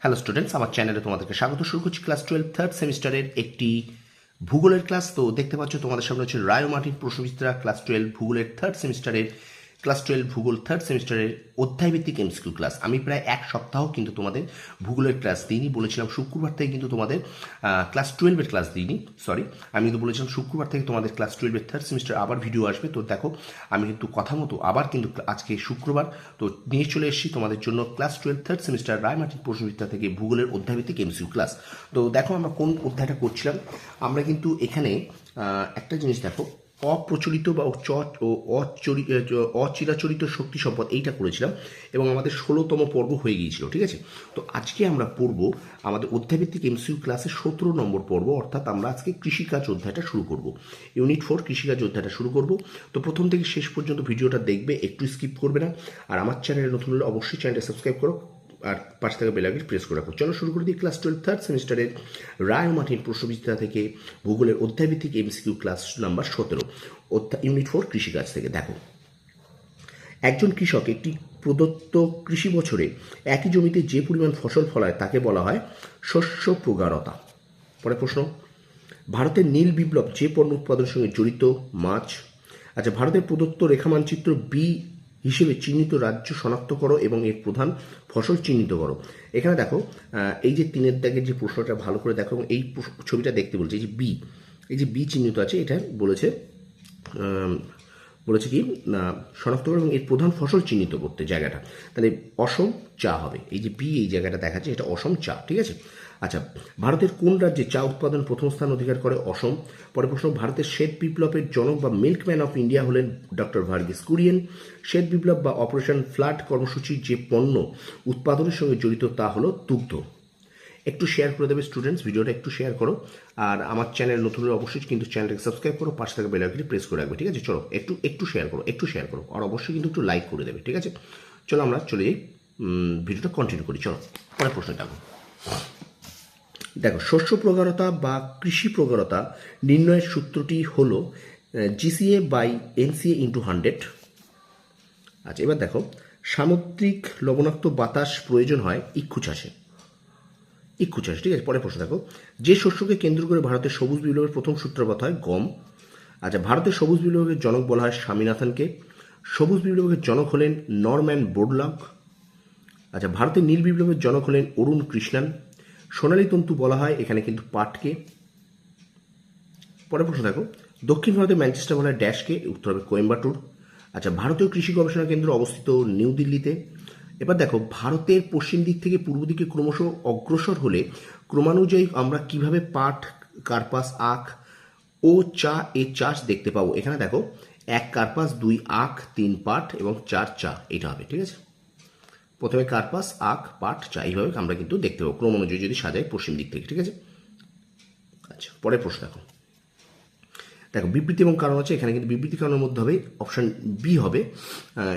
Hello students, আমার চ্যানেলে তোমাদেরকে স্বাগত। শুরু করছি ক্লাস 12 থার্ড সেমিস্টারের একটি ভূগোলের ক্লাস। তো দেখতে পাচ্ছ তোমাদের সামনে হচ্ছে রায় ও মার্টিন প্রশ্নবিচিত্রা ক্লাস 12 ভূগোলের থার্ড সেমিস্টারের ক্লাস 12 ভূগোল থার্ড সেমিস্টারের অধ্যায়ভিত্তিক এমসিকিউ ক্লাস। আমি প্রায় এক সপ্তাহ কিন্তু তোমাদের ভূগোলের ক্লাস দিইনি, বলেছিলাম শুক্রবার থেকে কিন্তু তোমাদের ক্লাস 12-এর ক্লাস দিইনি, সরি, আমি কিন্তু বলেছিলাম শুক্রবার থেকে তোমাদের ক্লাস 12-এর থার্ড সেমিস্টার আবার ভিডিও আসবে। তো দেখো আমি কিন্তু কথা মতো আবার কিন্তু আজকে শুক্রবার তো নিয়ে চলে এসেছি তোমাদের জন্য ক্লাস 12 থার্ড সেমিস্টার রায় মার্টিন প্রশ্নবিচিত্রা থেকে ভূগোলের অধ্যায়ভিত্তিক এমসিকিউ ক্লাস। তো দেখো আমরা কোন অধ্যায়টা করছিলাম। আমরা কিন্তু এখানে একটা জিনিস দেখো, অপ্রচলিত বা অচিরাচরিত শক্তি সম্পদ এইটা করেছিলাম এবং আমাদের 16তম পর্ব হয়ে গিয়েছিল, ঠিক আছে। তো আজকে আমরা পড়ব আমাদের অধ্যায়ভিত্তিক এমসিকিউ ক্লাসে 17 নম্বর পর্ব, অর্থাৎ আমরা আজকে কৃষিকাজ অধ্যায়টা শুরু করব। ইউনিট 4 কৃষিকাজ অধ্যায়টা শুরু করব। তো প্রথম থেকে শেষ পর্যন্ত ভিডিওটা দেখবে, একটু স্কিপ করবে না। আর আমার চ্যানেলে নতুন হলে অবশ্যই চ্যানেলটা সাবস্ক্রাইব করো আর পাশে থাকা বেল আইকন প্রেস করে রাখো। চলো শুরু করে দিই ক্লাস 12 থার্ড সেমিস্টারের রায় ও মার্টিন প্রশ্নবিচিত্রা থেকে ভূগোলের অধ্যায়ভিত্তিক এমসিকিউ ক্লাস নাম্বার 17 ইউনিট 4 কৃষিকাজ থেকে। দেখো, একজন কৃষক একটি প্রদত্ত কৃষি বছরে একই জমিতে যে পরিমাণ ফসল ফলায় তাকে বলা হয় শস্য প্রগারতা। পরে প্রশ্ন, ভারতের নীল বিপ্লব যে পণ্য উৎপাদনের সঙ্গে জড়িত মাছ। আচ্ছা, ভারতের প্রদত্ত রেখামানচিত্র বি হিসেবে চিহ্নিত রাজ্য শনাক্ত করো এবং এর প্রধান ফসল চিহ্নিত করো। এখানে দেখো, এই যে 3-এর দাগের যে প্রশ্নটা ভালো করে দেখো এবং এই ছবিটা দেখতে বলছে। এই যে বি চিহ্নিত আছে, এটা বলেছে কি না শনাক্ত করো এবং এর প্রধান ফসল চিহ্নিত করতে জায়গাটা, তাহলে অসম চা হবে। এই যে বি এই জায়গাটা দেখাচ্ছে, এটা অসম চা, ঠিক আছে। আচ্ছা, ভারতের কোন রাজ্যে চা উৎপাদন প্রথম স্থান অধিকার করে? অসম। পরে প্রশ্ন, ভারতের শ্বেত বিপ্লবের জনক বা মিল্কম্যান অফ ইন্ডিয়া হলেন ডক্টর ভার্গিস কুরিয়েন। শ্বেত বিপ্লব বা অপারেশন ফ্লাড কর্মসূচির যে পণ্য উৎপাদনের সঙ্গে জড়িত তা হলো দুগ্ধ। একটু শেয়ার করে দেবে স্টুডেন্টস, ভিডিওটা একটু শেয়ার করো। আর আমার চ্যানেল নতুন হলে অবশ্যই কিন্তু চ্যানেলটাকে সাবস্ক্রাইব করো, পাশে থাকা বেল আইকনটি প্রেস করে রাখবে, ঠিক আছে। চলো একটু শেয়ার করো আর অবশ্যই কিন্তু একটু লাইক করে দেবে, ঠিক আছে। চলো আমরা চলে যাই, ভিডিওটা কন্টিনিউ করি। চলো পরের প্রশ্ন দেখো, শস্য প্রগারতা বা কৃষি প্রগারতা নির্ণয়ের সূত্রটি হল জিসিএ বাই এনসিএ ইন্টু 100। আচ্ছা, এবার দেখো, সামুদ্রিক লবণাক্ত বাতাস প্রয়োজন হয় ইক্ষু চাষে, ঠিক আছে। পরের প্রশ্ন দেখো, যে শস্যকে কেন্দ্র করে ভারতের সবুজ বিপ্লবের প্রথম সূত্রপাত হয়? গম। আচ্ছা, ভারতের সবুজ বিপ্লবের জনক বলা হয় স্বামীনাথনকে। সবুজ বিপ্লবের জনক হলেন নরম্যান বোরলগ। আচ্ছা, ভারতের নীল বিপ্লবের জনক হলেন অরুণ কৃষ্ণান। সোনালী তন্তু বলা হয় এখানে কিন্তু পাটকে। পরের প্রশ্ন দেখো, দক্ষিণ ভারতের ম্যানচেস্টার বলা হয় ড্যাশকে, উত্তর হবে কোয়েম্বাটুর। আচ্ছা, ভারতীয় কৃষি গবেষণা কেন্দ্র অবস্থিত নিউ দিল্লিতে। এবার দেখো, ভারতের পশ্চিম দিক থেকে পূর্ব দিকে ক্রমশ অগ্রসর হলে ক্রমানুযায়ী আমরা কিভাবে পাট, কার্পাস, আখ ও চা এর চাষ দেখতে পাবো? এখানে দেখো, 1 কার্পাস, 2 আখ, 3 পাট এবং 4 চা, এটা হবে, ঠিক আছে। প্রথমে কার্পাস, আখ, পাট, চা, এইভাবে আমরা কিন্তু দেখতে পাবো ক্রম অনুযায়ী যদি সাজাই পশ্চিম দিক থেকে, ঠিক আছে। আচ্ছা, পরের প্রশ্ন দেখো, বিবৃতি এবং কারণ আছে। এখানে কিন্তু বিবৃতি কারণের মধ্যে হবে অপশন বি হবে,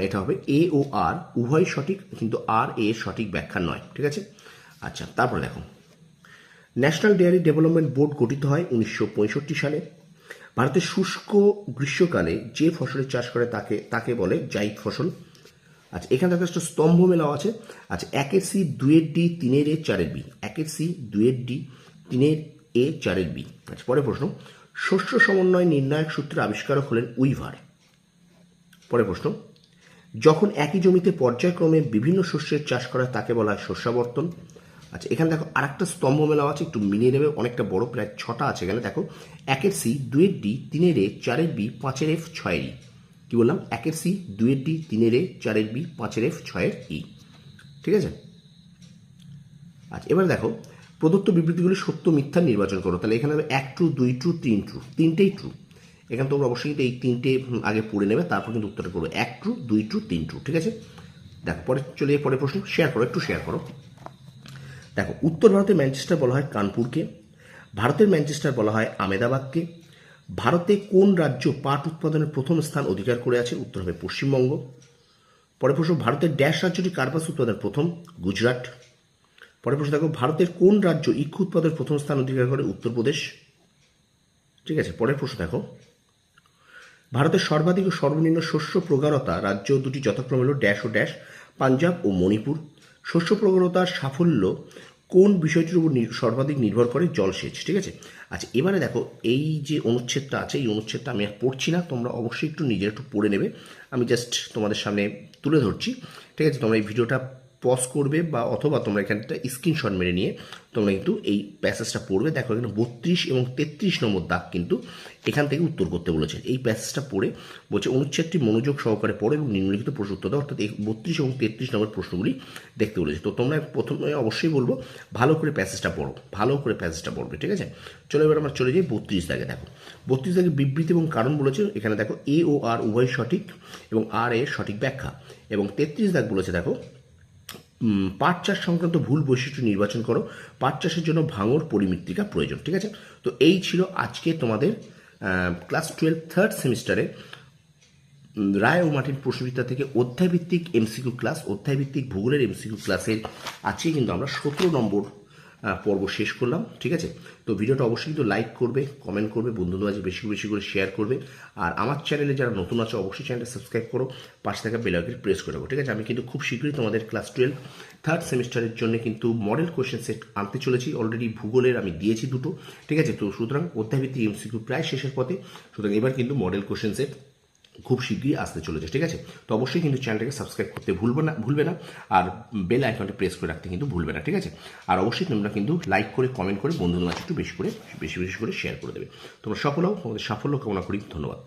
এটা হবে এ ও আর উভয় সঠিক, কিন্তু আর এ সঠিক ব্যাখ্যা নয়, ঠিক আছে। আচ্ছা, তারপরে দেখো, ন্যাশনাল ডেয়ারি ডেভেলপমেন্ট বোর্ড গঠিত হয় 1965 সালে। ভারতের শুষ্ক গ্রীষ্মকালে যে ফসলের চাষ করে তাকে বলে জাইদ ফসল। আচ্ছা, এখানে দেখো একটা স্তম্ভ মেলাও আছে। আচ্ছা, 1-এর সি, 2-এর ডি, 3-এর এ, 4-এর বি। 1-এর সি, 2-এর ডি, 3-এর এ, 4-এর বি। আচ্ছা, পরের প্রশ্ন, শস্য সমন্বয় নির্ণায়ক সূত্রের আবিষ্কারক হলেন উইভার। পরের প্রশ্ন, যখন একই জমিতে পর্যায়ক্রমে বিভিন্ন শস্যের চাষ করা তাকে বলা হয় শস্যাবর্তন। আচ্ছা, এখানে দেখো আরেকটা স্তম্ভ মেলাও আছে, একটু মিলিয়ে নেবে, অনেকটা বড়, প্রায় 6টা আছে এখানে। দেখো, 1-এর সি, 2-এর ডি, 3-এর এ, 4-এর বি, 5-এর এফ, 6-এর ই। কি বললাম? 1-এর সি, 2-এর ডি, 3-এর এ, 4-এর বি, 5-এর এফ, 6-এর ই, ঠিক আছে। আচ্ছা, এবার দেখো, প্রদত্ত বিবৃতিগুলি সত্য মিথ্যা নির্বাচন করো। তাহলে এখানে হবে 1 ট্রু, 2 ট্রু, 3 ট্রু, 3টেই ট্রু। এখানে তোমরা অবশ্যই কিন্তু এই 3টে আগে পড়ে নেবে, তারপর কিন্তু উত্তরটা করবে 1 ট্রু, 2 ট্রু, 3 ট্রু, ঠিক আছে। দেখো, পরে চলে পরের প্রশ্ন, একটু শেয়ার করো। দেখো, উত্তর ভারতের ম্যানচেস্টার বলা হয় কানপুরকে। ভারতের ম্যানচেস্টার বলা হয় আমেদাবাদকে। ভারতে কোন রাজ্য পাট উৎপাদনের প্রথম স্থান অধিকার করে আছে? উত্তর হবে পশ্চিমবঙ্গ। পরের প্রশ্ন, ভারতের ড্যাশ রাজ্যটি কার্পাস উৎপাদনের প্রথম? গুজরাট। পরের প্রশ্ন দেখো, ভারতের কোন রাজ্য ইক্ষু উৎপাদনের প্রথম স্থান অধিকার করে? উত্তরপ্রদেশ, ঠিক আছে। পরের প্রশ্ন দেখো, ভারতের সর্বাধিক ও সর্বনিম্ন শস্য প্রগারতা রাজ্য দুটি যথাক্রমে হল ড্যাশ ও ড্যাশ, পাঞ্জাব ও মণিপুর। শস্য প্রগারতার সাফল্য কোন বিষয়টির উপর সর্বাধিক নির্ভর করে জলসেচ? ঠিক আছে। আচ্ছা, এবারে দেখো এই যে অনুচ্ছেদটা আছে, এই অনুচ্ছেদটা আমি আর পড়ছি না, তোমরা অবশ্যই একটু নিজের একটু পড়ে নেবে। আমি জাস্ট তোমাদের সামনে তুলে ধরছি। ঠিক আছে, তোমরা এই ভিডিওটা পজ করবে বা অথবা তোমরা এখানটা স্ক্রিনশট মেরে নিয়ে তোমরা কিন্তু এই প্যাসেজটা পড়বে। দেখো এখানে 32 এবং 33 নম্বর দাগ কিন্তু এখান থেকে উত্তর করতে বলেছে। এই প্যাসেজটা পড়ে বলছে অনুচ্ছেদটি মনোযোগ সহকারে পড়ো এবং নিম্নলিখিত প্রশ্ন উত্তর দাও, অর্থাৎ এই 32 এবং 33 নম্বর প্রশ্নগুলি দেখতে বলেছে। তো তোমরা প্রথমে অবশ্যই বলবো ভালো করে প্যাসেজটা পড়ো, ভালো করে প্যাসেজটা পড়বে। ঠিক আছে, চলো এবার আমরা চলে যাই 32 দাগে। দেখো 32 দাগে বিবৃতি এবং কারণ বলেছে। এখানে দেখো এ ও আর উভয় সঠিক এবং আর এর সঠিক ব্যাখ্যা। এবং 33 দাগ বলেছে দেখো পাট চাষ সংক্রান্ত ভুল বৈশিষ্ট্য নির্বাচন করো, পাট চাষের জন্য ভাঙড় পরিমৃত্তিকা প্রয়োজন। ঠিক আছে, তো এই ছিল আজকে তোমাদের ক্লাস 12 থার্ড সেমিস্টারে রায় ও মার্টিন প্রশ্নবিদ্যা থেকে অধ্যায়ভিত্তিক এমসিকিউ ক্লাস, অধ্যায়ভিত্তিক ভূগোলের এমসিকিউ ক্লাসের আজকে কিন্তু আমরা 17 নম্বর পর্ব শেষ করলাম। ঠিক আছে, তো ভিডিওটা অবশ্যই কিন্তু লাইক করবে, কমেন্ট করবে, বন্ধুদের মাঝে বেশি বেশি করে শেয়ার করবে। আর আমার চ্যানেলে যারা নতুন আছে অবশ্যই চ্যানেলটা সাবস্ক্রাইব করো, পাশে থাকা বেল আইকনটি প্রেস করে রাখো। ঠিক আছে, আমি কিন্তু খুব শীঘ্রই তোমাদের ক্লাস 12 থার্ড সেমিস্টারের জন্য কিন্তু মডেল কোয়েশ্চেন সেট আনতে চলেছি। অলরেডি ভূগোলের আমি দিয়েছি দুটো। ঠিক আছে, তো সুতরাং অধ্যায়ভিত্তিক এমসিকিউ প্রায় শেষের পথে, সুতরাং এবার কিন্তু মডেল কোয়েশ্চেন সেট খুব শীঘ্রই আসতে চলেছে। ঠিক আছে, তো অবশ্যই কিন্তু চ্যানেলটাকে সাবস্ক্রাইব করতে ভুলবে না, আর বেল আইকনটা প্রেস করে রাখতে কিন্তু ভুলবে না। ঠিক আছে, আর অবশ্যই তোমরা কিন্তু লাইক করে কমেন্ট করে বন্ধুদের মাঝে একটু বেশি করে শেয়ার করে দেবে। তোমরা সফল হও, তোমাদের সাফল্য কামনা করি। ধন্যবাদ।